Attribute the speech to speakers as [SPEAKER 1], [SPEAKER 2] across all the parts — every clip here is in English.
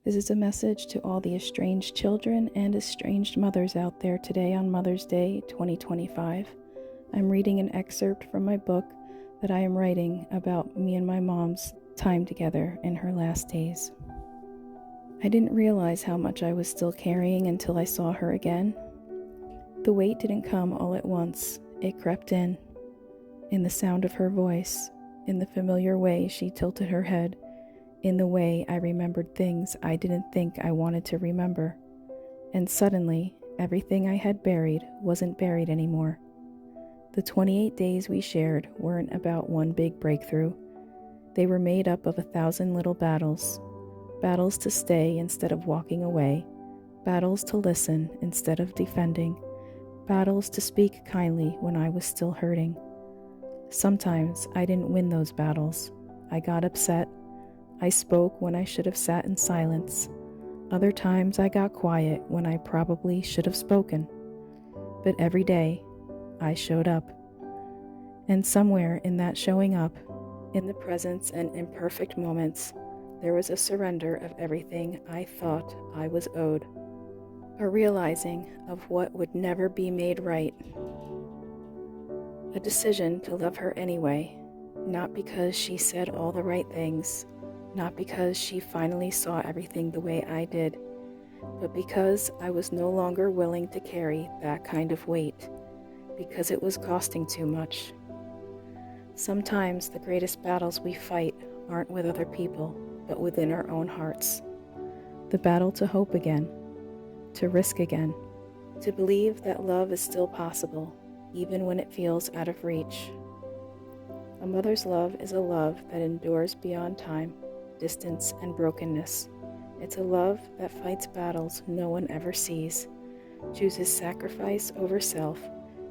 [SPEAKER 1] This is a message to all the estranged children and estranged mothers out there today on Mother's Day 2025. I'm reading an excerpt from my book that I am writing about me and my mom's time together in her last days. I didn't realize how much I was still carrying until I saw her again. The weight didn't come all at once. It crept in the sound of her voice, in the familiar way she tilted her head, in the way I remembered things I didn't think I wanted to remember. And suddenly, everything I had buried wasn't buried anymore. The 28 days we shared weren't about one big breakthrough. They were made up of 1,000 little battles. Battles to stay instead of walking away. Battles to listen instead of defending. Battles to speak kindly when I was still hurting. Sometimes I didn't win those battles. I got upset. I spoke when I should have sat in silence. Other times I got quiet when I probably should have spoken. But every day, I showed up. And somewhere in that showing up, in the presence and imperfect moments, there was a surrender of everything I thought I was owed. A realizing of what would never be made right. A decision to love her anyway, not because she said all the right things, not because she finally saw everything the way I did, but because I was no longer willing to carry that kind of weight, because it was costing too much. Sometimes the greatest battles we fight aren't with other people, but within our own hearts. The battle to hope again, to risk again, to believe that love is still possible, even when it feels out of reach. A mother's love is a love that endures beyond time, distance, and brokenness. It's a love that fights battles no one ever sees, chooses sacrifice over self,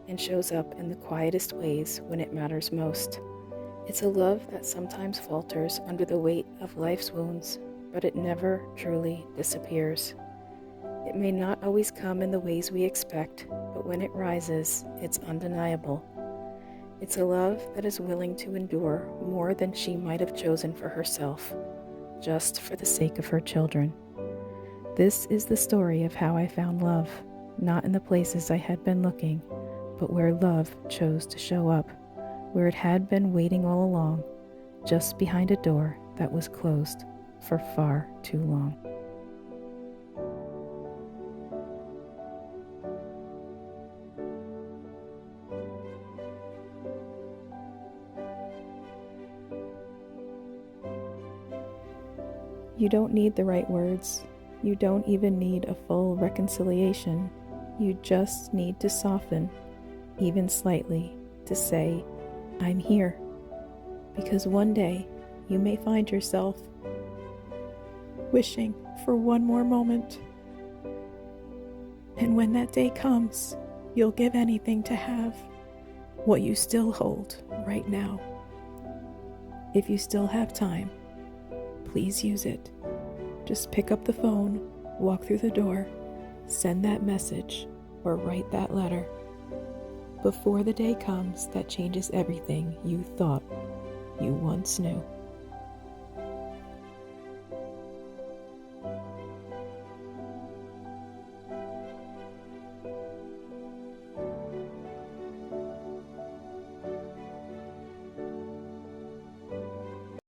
[SPEAKER 1] and shows up in the quietest ways when it matters most. It's a love that sometimes falters under the weight of life's wounds, but it never truly disappears. It may not always come in the ways we expect, but when it rises, it's undeniable. It's a love that is willing to endure more than she might have chosen for herself, just for the sake of her children. This is the story of how I found love, not in the places I had been looking, but where love chose to show up, where it had been waiting all along, just behind a door that was closed for far too long. You don't need the right words. You don't even need a full reconciliation. You just need to soften, even slightly, to say, I'm here. Because one day you may find yourself wishing for one more moment. And when that day comes, you'll give anything to have what you still hold right now. If you still have time, please use it. Just pick up the phone, walk through the door, send that message, or write that letter before the day comes that changes everything you thought you once knew.